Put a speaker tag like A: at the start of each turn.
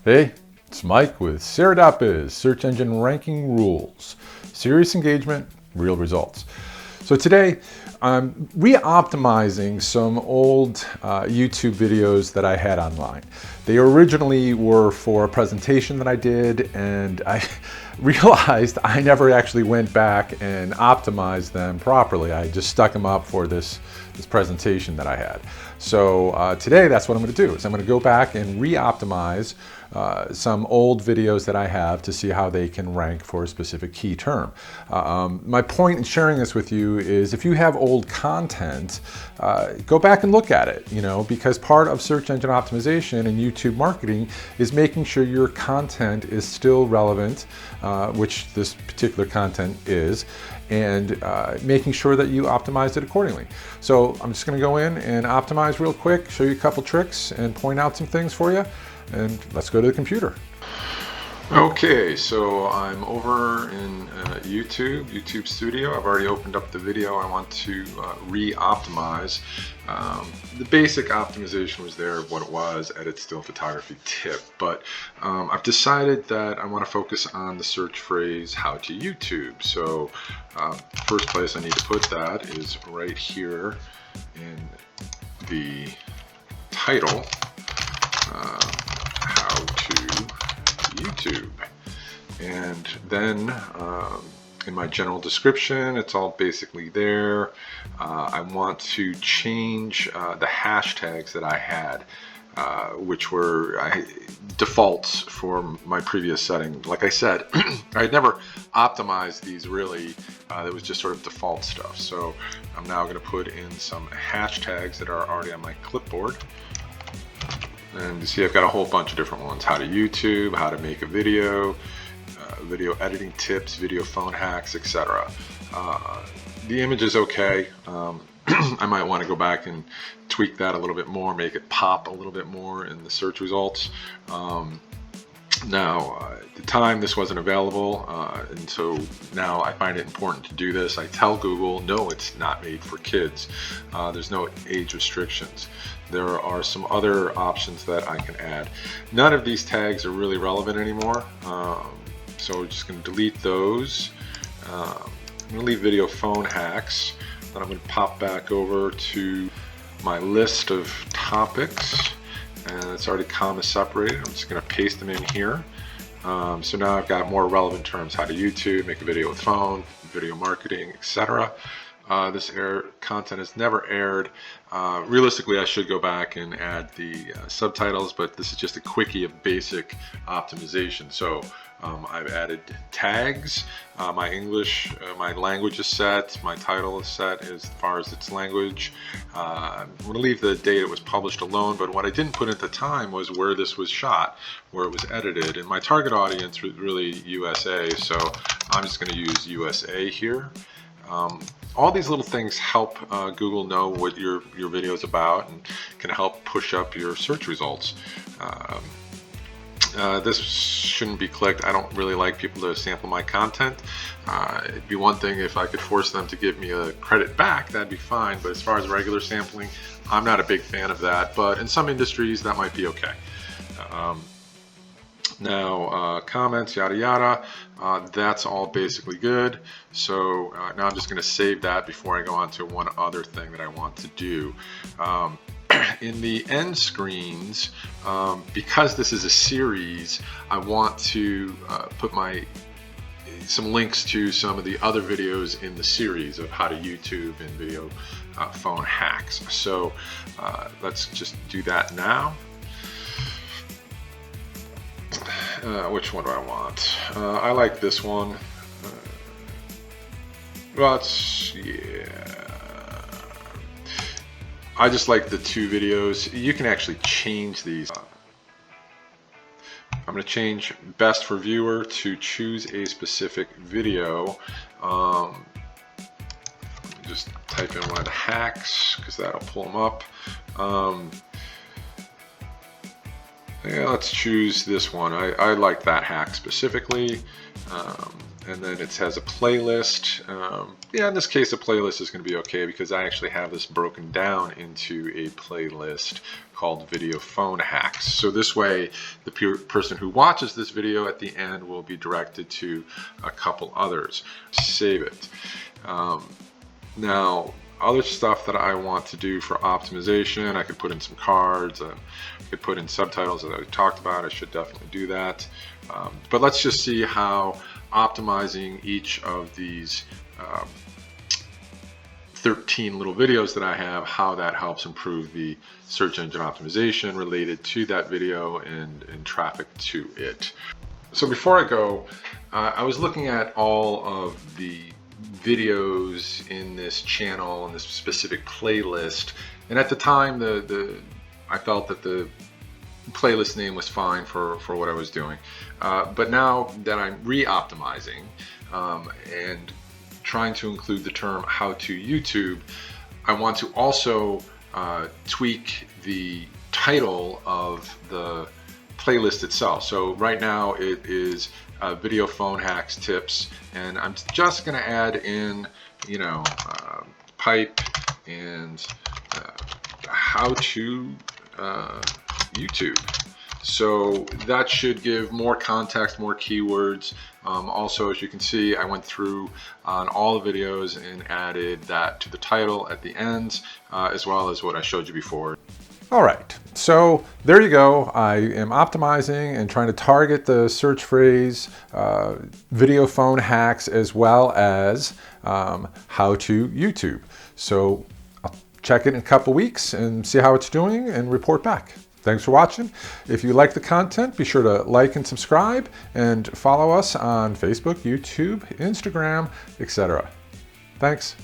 A: Hey, it's Mike with Serr.biz, search engine ranking rules. Serious engagement, real results. So today I'm re-optimizing some old YouTube videos that I had online. They originally were for a presentation that I did, and I realized I never actually went back and optimized them properly. I just stuck them up for this presentation that I had. So today that's what I'm going to do, is I'm going to go back and re-optimize some old videos that I have to see how they can rank for a specific key term. My point in sharing this with you is if you have old content, go back and look at it, because part of search engine optimization and YouTube marketing is making sure your content is still relevant, which this particular content is, and making sure that you optimize it accordingly. So I'm just going to go in and optimize real quick, show you a couple tricks, and point out some things for you. And let's go to the computer. Okay, so I'm over in YouTube Studio. I've already opened up the video I want to re-optimize. The basic optimization was there, what it was, edit still photography tip, but I've decided that I want to focus on the search phrase how to YouTube. So first place I need to put that is right here in the title. How to YouTube, and then in my general description it's all basically there. I want to change the hashtags that I had, which were defaults for my previous setting. Like I said, I had never optimized these really. It was just sort of default stuff. So I'm now going to put in some hashtags that are already on my clipboard. And you see I've got a whole bunch of different ones. How to YouTube, how to make a video, video editing tips, video phone hacks, etc. The image is okay. I might want to go back and tweak that a little bit more, make it pop a little bit more in the search results. Now, at the time this wasn't available, and so now I find it important to do this. I tell Google, no, it's not made for kids. There's no age restrictions. There are some other options that I can add. None of these tags are really relevant anymore, so we're just going to delete those. I'm going to leave video phone hacks. Then I'm going to pop back over to my list of topics. And it's already comma separated. I'm just going to paste them in here. So now I've got more relevant terms: how to YouTube, make a video with phone, video marketing, etc. This content has never aired. Realistically, I should go back and add the subtitles, but this is just a quickie of basic optimization. So I've added tags. My English, my language is set. My title is set as far as its language. I'm going to leave the date it was published alone, but what I didn't put at the time was where this was shot, where it was edited. And my target audience was really USA, so I'm just going to use USA here. All these little things help Google know what your video is about and can help push up your search results. This shouldn't be clicked. I don't really like people to sample my content. It'd be one thing if I could force them to give me a credit back, that'd be fine, but as far as regular sampling, I'm not a big fan of that, but in some industries that might be okay. Now comments, yada yada, that's all basically good. So now I'm just going to save that before I go on to one other thing that I want to do. In the end screens, because this is a series, I want to put some links to some of the other videos in the series of how to YouTube and video phone hacks. So let's just do that now. Which one do I want? I like this one. I just like the two videos. You can actually change these. I'm going to change best for viewer to choose a specific video. Just type in one of the hacks because that'll pull them up. Yeah, let's choose this one. I like that hack specifically. and then it has a playlist. Yeah, in this case, a playlist is going to be okay because I actually have this broken down into a playlist called Video Phone Hacks. So this way, the person who watches this video at the end will be directed to a couple others. Save it. Now, other stuff that I want to do for optimization, I could put in some cards, I could put in subtitles that I talked about. I should definitely do that. But let's just see how optimizing each of these 13 little videos that I have, how that helps improve the search engine optimization related to that video and traffic to it. So before I go, I was looking at all of the videos in this channel and this specific playlist, and at the time I felt that the playlist name was fine for what I was doing, but now that I'm re-optimizing and trying to include the term how to YouTube, I want to also tweak the title of the playlist itself. So right now it is Video Phone Hacks Tips, and I'm just going to add in, you know, pipe and how to YouTube. So that should give more context, more keywords. Also, as you can see, I went through on all the videos and added that to the title at the end, as well as what I showed you before. All right, so there you go. I am optimizing and trying to target the search phrase video phone hacks as well as how to YouTube. So I'll check it in a couple weeks and see how it's doing and report back. Thanks for watching. If you like the content, be sure to like and subscribe and follow us on Facebook, YouTube, Instagram, etc. Thanks.